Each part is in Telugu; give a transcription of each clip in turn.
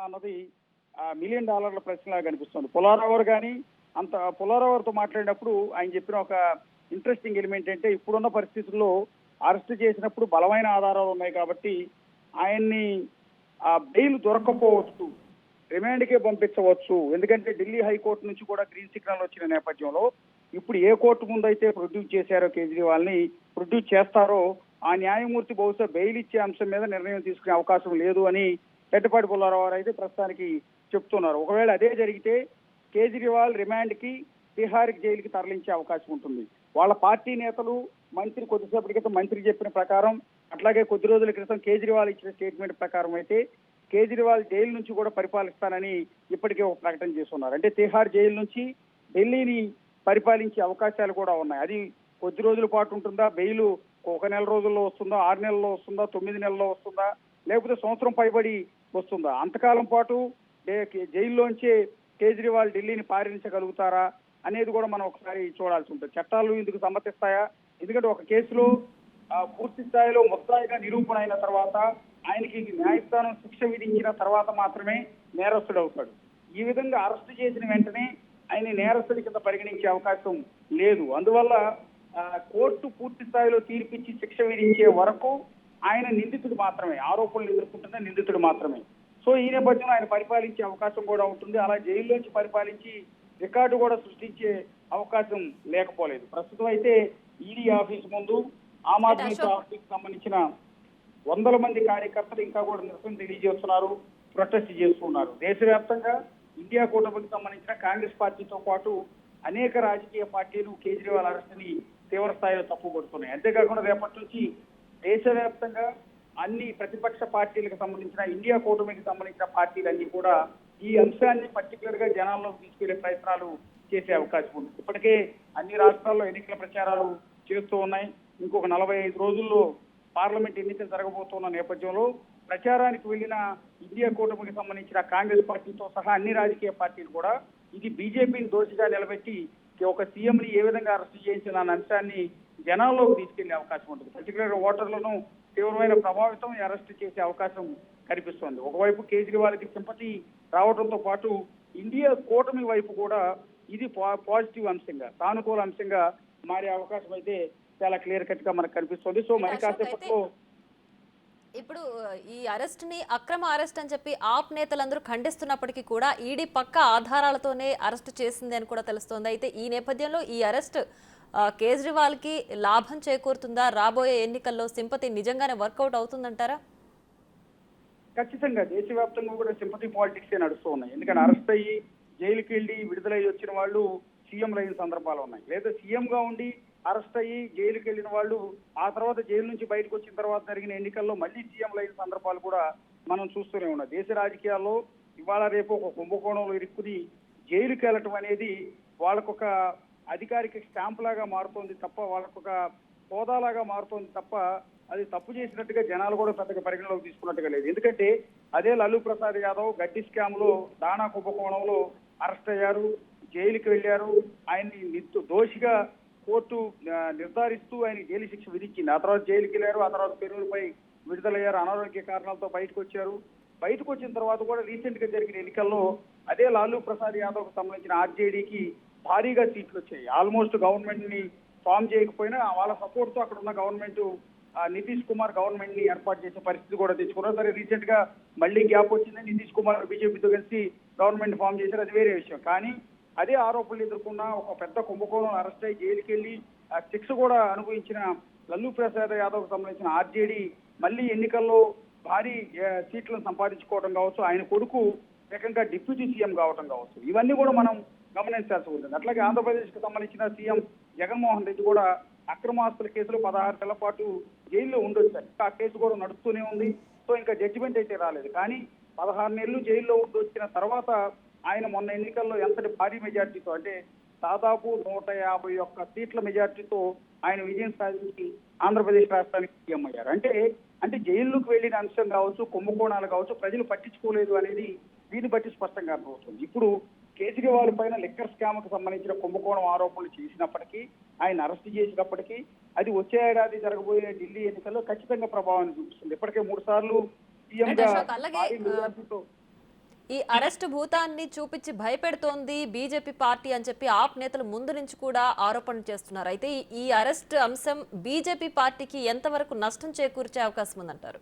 అన్నది $1,000,000 ప్రశ్నలాగా కనిపిస్తుంది. పుల్లారావు కానీ అంత పుల్లారావుతో మాట్లాడినప్పుడు ఆయన చెప్పిన ఒక ఇంట్రెస్టింగ్ ఎలిమెంట్ అంటే ఇప్పుడున్న పరిస్థితుల్లో అరెస్ట్ చేసినప్పుడు బలమైన ఆధారాలు ఉన్నాయి కాబట్టి ఆయన్ని బెయిల్ దొరకపోవచ్చు, రిమాండ్కే పంపించవచ్చు. ఎందుకంటే ఢిల్లీ హైకోర్టు నుంచి కూడా గ్రీన్ సిగ్నల్ వచ్చిన నేపథ్యంలో ఇప్పుడు ఏ కోర్టు ముందు అయితే ప్రొడ్యూస్ చేశారో కేజ్రీవాల్ని ప్రొడ్యూస్ చేస్తారో ఆ న్యాయమూర్తి బహుశా బెయిల్ ఇచ్చే అంశం మీద నిర్ణయం తీసుకునే అవకాశం లేదు అని రెడ్డిపాటి పుల్లారావు అయితే ప్రస్తుతానికి చెప్తున్నారు. ఒకవేళ అదే జరిగితే కేజ్రీవాల్ రిమాండ్కి తిహార్ జైలుకి తరలించే అవకాశం ఉంటుంది. వాళ్ళ పార్టీ నేతలు మంత్రి కొద్దిసేపటి క్రితం మంత్రి చెప్పిన ప్రకారం, అట్లాగే కొద్ది రోజుల క్రితం కేజ్రీవాల్ ఇచ్చిన స్టేట్మెంట్ ప్రకారం అయితే కేజ్రీవాల్ జైలు నుంచి కూడా పరిపాలిస్తానని ఇప్పటికే ఒక ప్రకటన చేస్తున్నారు. అంటే తిహార్ జైలు నుంచి ఢిల్లీని పరిపాలించే అవకాశాలు కూడా ఉన్నాయి. అది కొద్ది రోజుల పాటు ఉంటుందా, బెయిల్ 1 నెల రోజుల్లో వస్తుందా, 6 నెలల్లో వస్తుందా, 9 నెలల్లో వస్తుందా, లేకపోతే సంవత్సరం పైబడి వస్తుందా? అంతకాలం పాటు జైల్లోంచే కేజ్రీవాల్ ఢిల్లీని పాలించగలుగుతారా అనేది కూడా మనం ఒకసారి చూడాల్సి ఉంటుంది. చట్టాలు ఇందుకు సమ్మతిస్తాయా? ఎందుకంటే ఒక కేసులో పూర్తి స్థాయిలో ముద్దాయిగా నిరూపణ అయిన తర్వాత ఆయనకి న్యాయస్థానం శిక్ష విధించిన తర్వాత మాత్రమే నేరస్తుడు అవుతాడు. ఈ విధంగా అరెస్టు చేసిన వెంటనే ఆయన నేరస్తుడి కింద పరిగణించే అవకాశం లేదు. అందువల్ల కోర్టు పూర్తి స్థాయిలో తీర్పిచ్చి శిక్ష విధించే వరకు ఆయన నిందితుడు మాత్రమే, ఆరోపణలు ఎదుర్కొంటున్న నిందితుడు మాత్రమే. సో ఈ నేపథ్యంలో ఆయన పరిపాలించే అవకాశం కూడా ఉంటుంది. అలా జైల్లోంచి పరిపాలించి రికార్డు కూడా సృష్టించే అవకాశం లేకపోలేదు. ప్రస్తుతం అయితే ఈడీ ఆఫీస్ ముందు ఆమ్ ఆద్మీ పార్టీకి సంబంధించిన 100 మంది కార్యకర్తలు ఇంకా కూడా నిరసన తెలియజేస్తున్నారు, ప్రొటెస్ట్ చేస్తున్నారు. దేశవ్యాప్తంగా ఇండియా కూటమికి సంబంధించిన కాంగ్రెస్ పార్టీతో పాటు అనేక రాజకీయ పార్టీలు కేజ్రీవాల్ అరెస్టుని తీవ్ర స్థాయిలో తప్పుపడుతున్నాయి. అంతేకాకుండా రేపటి నుంచి దేశవ్యాప్తంగా అన్ని ప్రతిపక్ష పార్టీలకు సంబంధించిన ఇండియా కూటమికి సంబంధించిన పార్టీలన్నీ కూడా ఈ అంశాన్ని పర్టికులర్ గా జనాల్లోకి తీసుకెళ్లే ప్రయత్నాలు చేసే అవకాశం ఉంది. ఇప్పటికే అన్ని రాష్ట్రాల్లో ఎన్నికల ప్రచారాలు చేస్తూ ఉన్నాయి. ఇంకొక 45 రోజుల్లో పార్లమెంట్ ఎన్నికలు జరగబోతున్న నేపథ్యంలో ప్రచారానికి వెళ్లిన ఇండియా కూటమికి సంబంధించిన కాంగ్రెస్ పార్టీతో సహా అన్ని రాజకీయ పార్టీలు కూడా ఇది బీజేపీని దోషిగా నిలబెట్టి ఒక సీఎంని ఏ విధంగా అరెస్ట్ చేయించిన అన్న అంశాన్ని జనాల్లోకి తీసుకెళ్లే అవకాశం ఉంటుంది. పర్టికులర్ ఓటర్లను తీవ్రమైన ప్రభావితం అరెస్ట్ చేసే అవకాశం కనిపిస్తోంది. ఒకవైపు కేజ్రీవాల్కి సింపతి రావడంతో పాటు ఇండియా కూటమి వైపు కూడా ఇది పాజిటివ్ అంశంగా, సానుకూల అంశంగా మారే అవకాశం అయితే చాలా క్లియర్ కట్ గా మనకు కనిపిస్తుంది. సో మరి కాసేపట్లో ఇప్పుడు ఈ అరెస్ట్ ని అక్రమ అరెస్ట్ అని చెప్పి ఆప్ నేతలందరూ ఖండిస్తున్నప్పటికీ కూడా ఈడీ పక్క ఆధారాలతోనే అరెస్ట్ చేసింది అని కూడా తెలుస్తోంది. అయితే ఈ నేపథ్యంలో ఈ అరెస్ట్ కేజ్రీవాల్ కి లాభం చేకూరుతుందా? రాబోయే ఎన్నికల్లో సింపతి నిజంగానే వర్కౌట్ అవుతుందంటారా? ఖచ్చితంగా దేశవ్యాప్తంగా కూడా సింపతి పాలిటిక్స్ నడుస్తూ ఉన్నాయి. ఎందుకంటే అరెస్ట్ అయ్యి జైలుకి వెళ్ళి విడుదలయ్యి వచ్చిన వాళ్ళు సీఎంలు అయిన సందర్భాలు ఉన్నాయి. లేదా సీఎంగా ఉండి అరెస్ట్ అయ్యి జైలుకి వెళ్ళిన వాళ్ళు ఆ తర్వాత జైలు నుంచి బయటకు వచ్చిన తర్వాత జరిగిన ఎన్నికల్లో మళ్ళీ సీఎంలు అయిన సందర్భాలు కూడా మనం చూస్తూనే ఉన్నాం. దేశ రాజకీయాల్లో ఇవాళ రేపు ఒక కుంభకోణంలో ఇరుక్కుని జైలుకి వెళ్ళటం అనేది వాళ్ళకొక అధికారిక స్టాంప్ లాగా మారుతోంది తప్ప, వాళ్ళకొక హోదాలాగా మారుతోంది తప్ప అది తప్పు చేసినట్టుగా జనాలు కూడా పెద్దగా పరిగణలోకి తీసుకున్నట్టుగా లేదు. ఎందుకంటే అదే లాలూ ప్రసాద్ యాదవ్ గడ్డి స్కామ్ లో దాణా కుంభకోణంలో అరెస్ట్ అయ్యారు, జైలుకి వెళ్ళారు. ఆయన్ని దోషిగా కోర్టు నిర్ధారిస్తూ ఆయన జైలు శిక్ష విధించింది. ఆ తర్వాత జైలుకి వెళ్ళారు, ఆ తర్వాత పెరుగులపై విడుదలయ్యారు, అనారోగ్య కారణాలతో బయటకు వచ్చారు. బయటకు వచ్చిన తర్వాత కూడా రీసెంట్ గా జరిగిన ఎన్నికల్లో అదే లాలూ ప్రసాద్ యాదవ్ కు సంబంధించిన ఆర్జేడీకి భారీగా సీట్లు వచ్చాయి. ఆల్మోస్ట్ గవర్నమెంట్ ని ఫామ్ చేయకపోయినా వాళ్ళ సపోర్ట్ తో అక్కడ ఉన్న గవర్నమెంట్ నితీష్ కుమార్ గవర్నమెంట్ ని ఏర్పాటు చేసే పరిస్థితి కూడా తెచ్చుకున్నారు. సరే రీసెంట్ గా మళ్ళీ గ్యాప్ వచ్చింది, నితీష్ కుమార్ బీజేపీతో కలిసి గవర్నమెంట్ ఫామ్ చేశారు, అది వేరే విషయం. కానీ అదే ఆరోపణలు ఎదుర్కొన్న ఒక పెద్ద కుంభకోణం అరెస్ట్ అయ్యి జైలుకి వెళ్ళి శిక్ష కూడా అనుభవించిన లల్లూ ప్రసాద్ యాదవ్ కు సంబంధించిన ఆర్జేడీ మళ్ళీ ఎన్నికల్లో భారీ సీట్లను సంపాదించుకోవడం కావచ్చు, ఆయన కొడుకు ఏకంగా డిప్యూటీ సీఎం కావడం కావచ్చు, ఇవన్నీ కూడా మనం గమనించాల్సి ఉంటుంది. అట్లాగే ఆంధ్రప్రదేశ్ కు సంబంధించిన సీఎం జగన్మోహన్ రెడ్డి కూడా అక్రమాస్తుల కేసులో 16 నెలల పాటు జైల్లో ఉండొచ్చారు. ఆ కేసు కూడా నడుస్తూనే ఉంది. సో ఇంకా జడ్జిమెంట్ అయితే రాలేదు. కానీ 16 నెలలు జైల్లో ఉండొచ్చిన తర్వాత ఆయన మొన్న ఎన్నికల్లో ఎంతటి భారీ మెజార్టీతో, అంటే దాదాపు 151 సీట్ల మెజార్టీతో ఆయన విజయం సాధించి ఆంధ్రప్రదేశ్ రాష్ట్రానికి సీఎం అయ్యారు. అంటే జైల్లోకి వెళ్ళిన అంశం కావచ్చు, కుంభకోణాలు కావచ్చు, ప్రజలు పట్టించుకోలేదు అనేది దీన్ని బట్టి స్పష్టంగా అర్థమవుతుంది. ఇప్పుడు కేజ్రీవాల్ పైన లిక్కర్ స్కామ్ కు సంబంధించిన కుంభకోణం ఆరోపణలు చేసినప్పటికీ, ఆయన అరెస్ట్ చేసినప్పటికీ అది వచ్చే ఏడాది జరగబోయే ఢిల్లీ ఎన్నికల్లో ఖచ్చితంగా ప్రభావాన్ని చూపిస్తుంది. ఇప్పటికే 3 సార్లు సీఎం గా ఈ అరెస్ట్ భూతాన్ని చూపించి భయపెడుతోంది బీజేపీ పార్టీ అని చెప్పి ఆప్ నేతలు ముందు నుంచి కూడా ఆరోపణలు చేస్తున్నారు. అయితే ఈ అరెస్ట్ అంశం బీజేపీ పార్టీకి ఎంతవరకు నష్టం చేకూర్చే అవకాశం ఉందంటారు?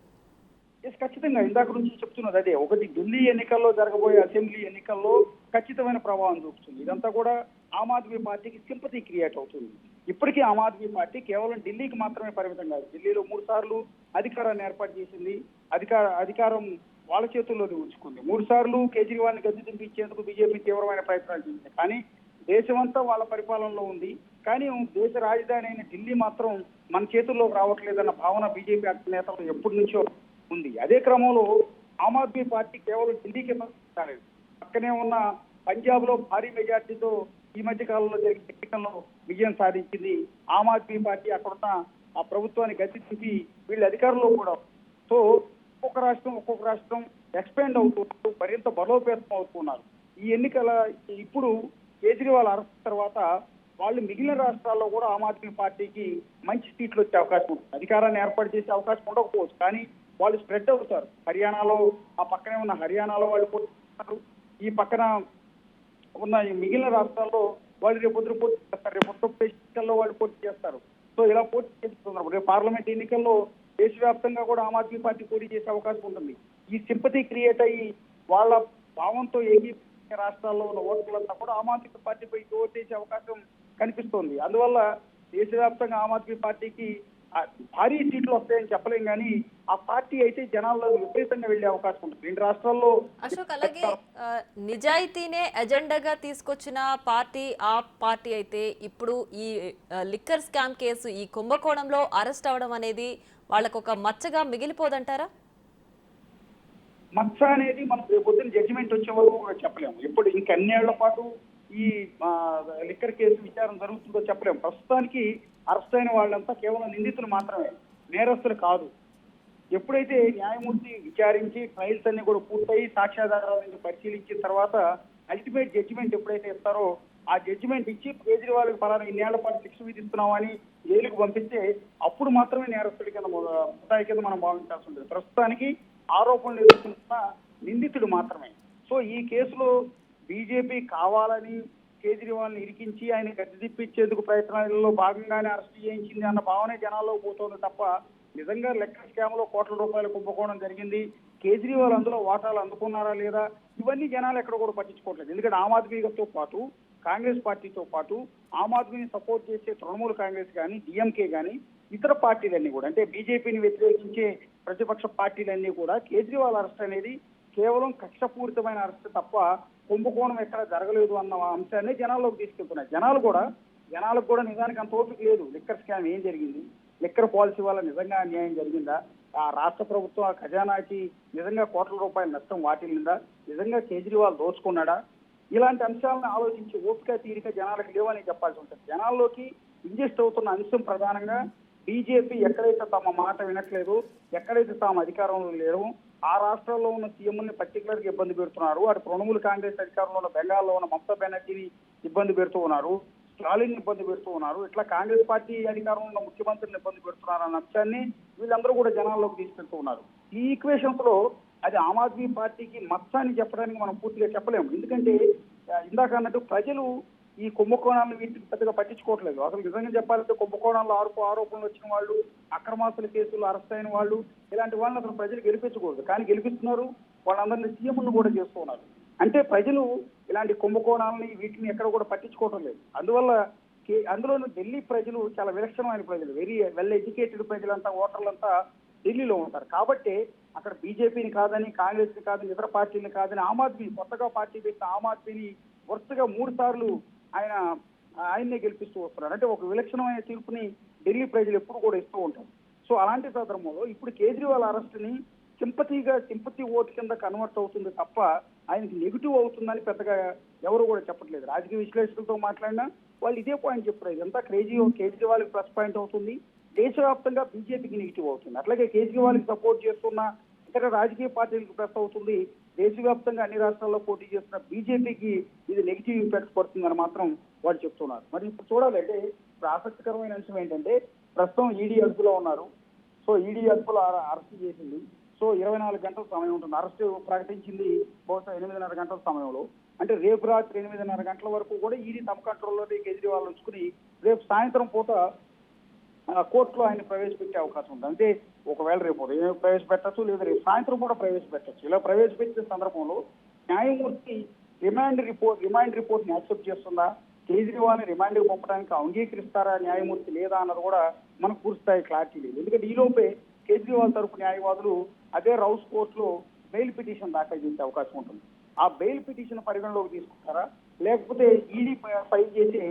ఖచ్చితంగా ఇందాక నుంచి చెప్తున్నది అదే. ఒకటి, ఢిల్లీ ఎన్నికల్లో జరగబోయే అసెంబ్లీ ఎన్నికల్లో ఖచ్చితమైన ప్రభావం చూపుతుంది. ఇదంతా కూడా ఆమ్ ఆద్మీ పార్టీకి సింపతి క్రియేట్ అవుతుంది. ఇప్పటికీ ఆమ్ ఆద్మీ పార్టీ కేవలం ఢిల్లీకి మాత్రమే పరిమితం కాదు. ఢిల్లీలో 3 సార్లు అధికారాన్ని ఏర్పాటు చేసింది. అధికారం వాళ్ళ చేతుల్లోనే ఉంచుకుంది. 3 సార్లు కేజ్రీవాల్ని గద్దె దింపించేందుకు బీజేపీ తీవ్రమైన ప్రయత్నాలు చేసింది. కానీ దేశమంతా వాళ్ళ పరిపాలనలో ఉంది. కానీ దేశ రాజధాని అయిన ఢిల్లీ మాత్రం మన చేతుల్లోకి రావట్లేదన్న భావన బీజేపీ నేతలు ఎప్పటి నుంచో ఉంది. అదే క్రమంలో ఆమ్ ఆద్మీ పార్టీ కేవలం ఢిల్లీకి కాలేదు, పక్కనే ఉన్న పంజాబ్ లో భారీ మెజార్టీతో ఈ మధ్య కాలంలో జరిగిన ఎన్నికల్లో విజయం సాధించింది. ఆమ్ ఆద్మీ పార్టీ అక్కడున్న ఆ ప్రభుత్వాన్ని గద్దె దింపి వీళ్ళు అధికారంలో కూడా. సో ఒక్కొక్క రాష్ట్రం ఎక్స్పాండ్ అవుతూ మరింత బలోపేతం అవుతున్నారు. ఈ ఎన్నికల ఇప్పుడు కేజ్రీవాల్ అరెస్ట్ తర్వాత వాళ్ళు మిగిలిన రాష్ట్రాల్లో కూడా ఆమ్ ఆద్మీ పార్టీకి మంచి సీట్లు వచ్చే అవకాశం ఉంటుంది. అధికారాన్ని ఏర్పాటు చేసే అవకాశం ఉండకపోవచ్చు, కానీ వాళ్ళు స్ప్రెడ్ అవుతారు. హర్యానాలో, ఆ పక్కనే ఉన్న హర్యానాలో వాళ్ళు పోటీ చేస్తారు. ఈ పక్కన ఉన్న ఈ మిగిలిన రాష్ట్రాల్లో వాళ్ళు రేపు పోటీ చేస్తారు. రేపు ఉత్తరప్రదేశ్ ఎన్నికల్లో వాళ్ళు పోటీ చేస్తారు. సో ఇలా పోటీ చేస్తున్నారు. రేపు పార్లమెంట్ ఎన్నికల్లో దేశవ్యాప్తంగా కూడా ఆమ్ ఆద్మీ పార్టీ పోటీ చేసే అవకాశం ఉంటుంది. ఈ సింపతి క్రియేట్ అయ్యి వాళ్ళ భావంతో ఏకీభవించే రాష్ట్రాల్లో ఉన్న ఓటర్లంతా కూడా ఆమ్ ఆద్మీ పార్టీపై ఓటేసే అవకాశం కనిపిస్తోంది. అందువల్ల దేశవ్యాప్తంగా ఆమ్ ఆద్మీ పార్టీకి భారీ సీట్లు వస్తాయని చెప్పలేం, కానీ ఆ పార్టీ అయితే జనాల్లో విపరీతంగా వెళ్లే అవకాశం ఉంటుంది. 2 రాష్ట్రాల్లో. అశోక్, అలాగే నిజాయితీనే ఎజెండాగా తీసుకొచ్చిన పార్టీ ఆ పార్టీ అయితే ఇప్పుడు ఈ లిక్కర్ స్కామ్ కేసు, ఈ కుంభకోణంలో అరెస్ట్ అవడం అనేది వాళ్ళకు ఒక మచ్చగా మిగిలిపోదంటారా? మచ్చ అనేది మనం రేపొద్దున జడ్జిమెంట్ వచ్చే వరకు కూడా చెప్పలేము. ఎప్పుడు ఇంకెన్నేళ్ల పాటు ఈ లిక్కర్ కేసు విచారణ జరుగుతుందో చెప్పలేము. ప్రస్తుతానికి అరెస్ట్ అయిన వాళ్ళంతా కేవలం నిందితులు మాత్రమే, నేరస్తులు కాదు. ఎప్పుడైతే న్యాయమూర్తి విచారించి ట్రయల్స్ అన్ని కూడా పూర్తయి సాక్ష్యాధారాలను పరిశీలించిన తర్వాత అల్టిమేట్ జడ్జిమెంట్ ఎప్పుడైతే ఇస్తారో ఆ జడ్జిమెంట్ ఇచ్చి కేజ్రీవాల్కి ఫలానా ఇన్నేళ్ల పాటు శిక్ష విధిస్తున్నామని జైలుకు పంపిస్తే అప్పుడు మాత్రమే నేరస్తుడి కింద ముద్దాయి కింద మనం భావించాల్సి ఉంటుంది. ప్రస్తుతానికి ఆరోపణలు ఎదుర్కొంటున్న నిందితుడు మాత్రమే. సో ఈ కేసులో బీజేపీ కావాలని కేజ్రీవాల్ని ఇరికించి ఆయన గద్దె తిప్పించేందుకు ప్రయత్నాలలో భాగంగానే అరెస్ట్ చేయించింది అన్న భావనే జనాల్లో పోతోంది తప్ప నిజంగా లెక్కర్ స్కామ్ లో కోట్ల రూపాయల కుంభకోణం జరిగింది, కేజ్రీవాల్ అందులో వాటాలు అందుకున్నారా లేదా, ఇవన్నీ జనాలు ఎక్కడ కూడా పట్టించుకోవట్లేదు. ఎందుకంటే ఆమ్ ఆద్మీతో పాటు కాంగ్రెస్ పార్టీతో పాటు ఆమ్ ఆద్మీని సపోర్ట్ చేసే తృణమూల్ కాంగ్రెస్ కానీ, డిఎంకే కానీ, ఇతర పార్టీలన్నీ కూడా, అంటే బీజేపీని వ్యతిరేకించే ప్రతిపక్ష పార్టీలన్నీ కూడా కేజ్రీవాల్ అరెస్ట్ అనేది కేవలం కక్షపూరితమైన అరెస్ట్ తప్ప కుంభకోణం ఎక్కడ జరగలేదు అన్న అంశాన్ని జనాల్లోకి తీసుకెళ్తున్నాయి. జనాలకు కూడా నిజానికి అంత ఓపిక లేదు. లిక్కర్ స్కామ్ ఏం జరిగింది, లిక్కర్ పాలసీ వల్ల నిజంగా అన్యాయం జరిగిందా, ఆ రాష్ట్ర ప్రభుత్వం ఆ ఖజానాకి నిజంగా కోట్ల రూపాయల నష్టం వాటిల్లిందా, నిజంగా కేజ్రీవాల్ దోచుకున్నాడా, ఇలాంటి అంశాలను ఆలోచించి ఓపిక తీరిక జనాలకు లేవని చెప్పాల్సి ఉంటుంది. జనాల్లోకి ఇంజెస్ట్ అవుతున్న అంశం ప్రధానంగా బీజేపీ ఎక్కడైతే తమ మాట వినట్లేదు, ఎక్కడైతే తాము అధికారంలో లేరు, ఆ రాష్ట్రాల్లో ఉన్న సీఎంని పర్టికులర్ గా ఇబ్బంది పెడుతున్నారు. అటు తృణమూల్ కాంగ్రెస్ అధికారంలో ఉన్న బెంగాల్లో ఉన్న మమతా బెనర్జీని ఇబ్బంది పెడుతూ ఉన్నారు, స్టాలిన్ ఇబ్బంది పెడుతూ ఉన్నారు, ఇట్లా కాంగ్రెస్ పార్టీ అధికారంలో ఉన్న ముఖ్యమంత్రిని ఇబ్బంది పెడుతున్నారు అన్న అంశాన్ని వీళ్ళందరూ కూడా జనాల్లోకి తీసుకెళ్తూ ఉన్నారు. ఈ ఈక్వేషన్స్ లో అది ఆమ్ ఆద్మీ పార్టీకి మచ్చ అని చెప్పడానికి మనం పూర్తిగా చెప్పలేము. ఎందుకంటే ఇందాక అన్నట్టు ప్రజలు ఈ కుంభకోణాలను వీటికి పెద్దగా పట్టించుకోవట్లేదు. అసలు నిజంగా చెప్పాలంటే కుంభకోణాల్లో ఆరోపణలు వచ్చిన వాళ్ళు, అక్రమాస్తుల కేసులు అరెస్ట్ అయిన వాళ్ళు, ఇలాంటి వాళ్ళని అసలు ప్రజలు గెలిపించకూడదు, కానీ గెలిపిస్తున్నారు. వాళ్ళందరినీ సీఎంను కూడా చేస్తూ ఉన్నారు. అంటే ప్రజలు ఇలాంటి కుంభకోణాలని వీటిని ఎక్కడ కూడా పట్టించుకోవటం లేదు. అందులోనూ ఢిల్లీ ప్రజలు చాలా విలక్షణమైన ప్రజలు, వెరీ వెల్ ఎడ్యుకేటెడ్ ప్రజలంతా, ఓటర్లంతా ఢిల్లీలో ఉంటారు. కాబట్టి అక్కడ బీజేపీని కాదని, కాంగ్రెస్ ని కాదని, ఇతర పార్టీని కాదని ఆమ్ ఆద్మీ, కొత్తగా పార్టీ పెట్టిన ఆమ్ ఆద్మీని వరుసగా 3 సార్లు ఆయన్నే గెలిపిస్తూ వస్తున్నారు. అంటే ఒక విలక్షణమైన తీర్పుని ఢిల్లీ ప్రజలు ఎప్పుడు కూడా ఇస్తూ ఉంటారు. సో అలాంటి సందర్భంలో ఇప్పుడు కేజ్రీవాల్ అరెస్ట్ ని సింపతి ఓటు కింద కన్వర్ట్ అవుతుంది తప్ప ఆయనకి నెగిటివ్ అవుతుందని పెద్దగా ఎవరు కూడా చెప్పట్లేదు. రాజకీయ విశ్లేషకులతో మాట్లాడినా వాళ్ళు ఇదే పాయింట్ చెప్తారు. ఇదంతా కేజ్రీవాల్ ప్లస్ పాయింట్ అవుతుంది, దేశవ్యాప్తంగా బీజేపీకి నెగిటివ్ అవుతుంది. అట్లాగే కేజ్రీవాల్ కి సపోర్ట్ చేస్తున్న ఇతర రాజకీయ పార్టీలకు ప్లస్ అవుతుంది, దేశవ్యాప్తంగా అన్ని రాష్ట్రాల్లో పోటీ చేస్తున్న బీజేపీకి ఇది నెగిటివ్ ఇంపాక్ట్ పడుతుందని మాత్రం వాళ్ళు చెప్తున్నారు. మరి ఇప్పుడు చూడాలంటే ఇప్పుడు ఆసక్తికరమైన అంశం ఏంటంటే ప్రస్తుతం ఈడీ అదుపులో ఉన్నారు. సో ఈడీ అదుపులో అరెస్ట్ చేసింది. సో 24 గంటల సమయం ఉంటుంది. అరెస్ట్ ప్రకటించింది బహుశా 8:30 గంటల సమయంలో. అంటే రేపు రాత్రి 8:30 గంటల వరకు కూడా ఈడీ తమ కంట్రోల్లోనే కేజ్రీవాల్ ఉంచుకుని రేపు సాయంత్రం పూట కోర్టులో ఆయన ప్రవేశపెట్టే అవకాశం ఉంది. అంటే ఒకవేళ రేపు ఉదయం ప్రవేశపెట్టచ్చు, లేదా రేపు సాయంత్రం కూడా ప్రవేశపెట్టచ్చు. ఇలా ప్రవేశపెట్టిన సందర్భంలో న్యాయమూర్తి రిమాండ్ రిపోర్ట్ ని యాక్సెప్ట్ చేస్తుందా, కేజ్రీవాల్ ని రిమాండ్ కి పంపడానికి అంగీకరిస్తారా న్యాయమూర్తి లేదా అన్నది కూడా మనకు పూర్తిస్థాయి క్లారిటీ లేదు. ఎందుకంటే ఈలోపే కేజ్రీవాల్ తరపు న్యాయవాదులు అదే రౌస్ కోర్టులో బెయిల్ పిటిషన్ దాఖలు చేసే అవకాశం ఉంటుంది. ఆ బెయిల్ పిటిషన్ పరిగణలోకి తీసుకుంటారా, లేకపోతే ఈడీ ఫైల్ చేసి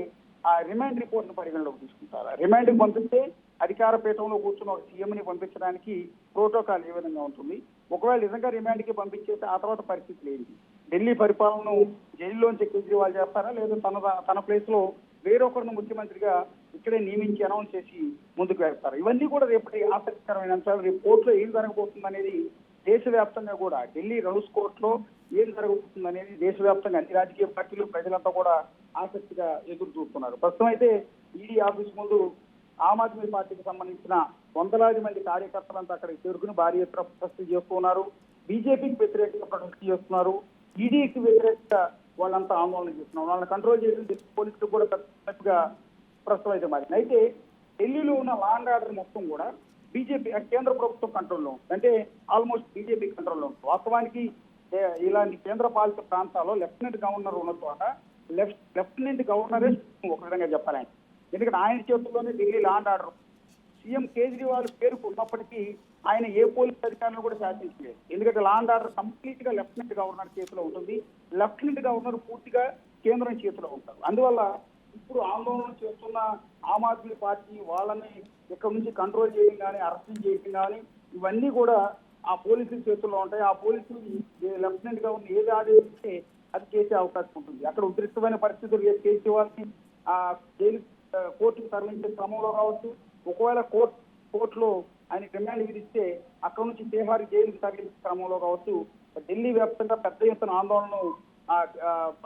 ఆ రిమాండ్ రిపోర్ట్ ను పరిగణలోకి తీసుకుంటారా? రిమాండ్ కి పంపిస్తే అధికార పీఠంలో కూర్చున్న ఒక సీఎం ని పంపించడానికి ప్రోటోకాల్ ఏ విధంగా ఉంటుంది? ఒకవేళ నిజంగా రిమాండ్ కి పంపించేస్తే ఆ తర్వాత పరిస్థితులు ఏంటి? ఢిల్లీ పరిపాలనను జైల్లోంచి కేజ్రీవాల్ చేస్తారా, లేదా తన ప్లేస్ లో వేరొకరిని ముఖ్యమంత్రిగా ఇక్కడే నియమించి అనౌన్స్ చేసి ముందుకు వెళ్తారు? ఇవన్నీ కూడా రేపటి ఆసక్తికరమైన అంశాలు. రేపు కోర్టులో ఏం జరగబోతుంది అనేది దేశవ్యాప్తంగా కూడా ఢిల్లీ రౌస్ కోర్టులో ఏం జరగబోతుంది అనేది దేశవ్యాప్తంగా అన్ని రాజకీయ పార్టీలు ప్రజలంతా కూడా ఆసక్తిగా ఎదురు చూస్తున్నారు. ప్రస్తుతం అయితే ఈడీ ఆఫీస్ ముందు ఆమ్ ఆద్మీ పార్టీకి సంబంధించిన వందలాది మంది కార్యకర్తలంతా అక్కడికి చేరుకుని భారీ ఎత్తున ప్రొటెస్ట్ చేస్తున్నారు. బీజేపీకి వ్యతిరేకంగా ప్రొటెస్ట్ చేస్తున్నారు. ఈడీకి వ్యతిరేకంగా వాళ్ళంతా ఆందోళన చేస్తున్నారు. వాళ్ళని కంట్రోల్ చేసి పోలీసులు కూడా పెద్దగా ప్రస్తుతం అయితే మారింది. అయితే ఢిల్లీలో ఉన్న లా అండ్ ఆర్డర్ మొత్తం కూడా బీజేపీ కేంద్ర ప్రభుత్వం కంట్రోల్లో ఉంది. అంటే ఆల్మోస్ట్ బీజేపీ కంట్రోల్లో ఉంది. వాస్తవానికి ఇలాంటి కేంద్ర పాలిత ప్రాంతాల్లో లెఫ్టినెంట్ గవర్నర్ ఉన్న చోట లెఫ్టినెంట్ గవర్నరే ఒక విధంగా చెప్పాలి. ఎందుకంటే ఆయన చేతుల్లోనే Delhi law and order. CM Kejriwal పేరుకు ఉన్నప్పటికీ ఆయన ఏ పోలీస్ అధికారులు కూడా శాసించలేదు. ఎందుకంటే లా అండ్ ఆర్డర్ కంప్లీట్ గా లెఫ్టినెంట్ గవర్నర్ చేతిలో ఉంటుంది. లెఫ్టినెంట్ గవర్నర్ పూర్తిగా కేంద్రం చేతిలో ఉంటారు. అందువల్ల ఇప్పుడు ఆందోళన చేస్తున్న ఆమ్ ఆద్మీ పార్టీ వాళ్ళని ఇక్కడ నుంచి కంట్రోల్ చేయడం కానీ, అరెస్ట్ చేయడం కానీ ఇవన్నీ కూడా ఆ పోలీసుల చేతుల్లో ఉంటాయి. ఆ పోలీసులు లెఫ్టినెంట్ గవర్నర్ ఏది ఆదేశిస్తే అది చేసే అవకాశం ఉంటుంది. అక్కడ ఉద్రిక్తమైన పరిస్థితులు కేజ్రీవాల్ని జైలు కోర్టుకు తరలించే క్రమంలో కావచ్చు, ఒకవేళ కోర్టులో ఆయన రిమాండ్ విధిస్తే అక్కడ నుంచి తిహార్ జైలుకు తరలించే క్రమంలో కావచ్చు, ఢిల్లీ వ్యాప్తంగా పెద్ద ఎత్తున ఆందోళనను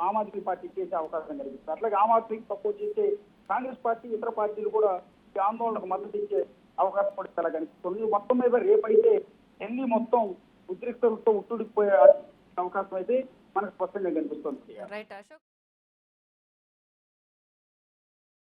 ఆమ్ ఆద్మీ పార్టీ చేసే అవకాశం కనిపిస్తుంది. అట్లాగే ఆమ్ ఆద్మీకి సపోర్ట్ చేసే కాంగ్రెస్ పార్టీ, ఇతర పార్టీలు కూడా ఈ ఆందోళనకు మద్దతు ఇచ్చే అవకాశం కూడా చాలా కనిపిస్తుంది. మొత్తం మీద రేపైతే ఢిల్లీ మొత్తం ఉద్రిక్తలతో ఉట్టుడిపోయే అవకాశం అయితే మనకు స్పష్టంగా కనిపిస్తుంది. రైట్ అశోక్.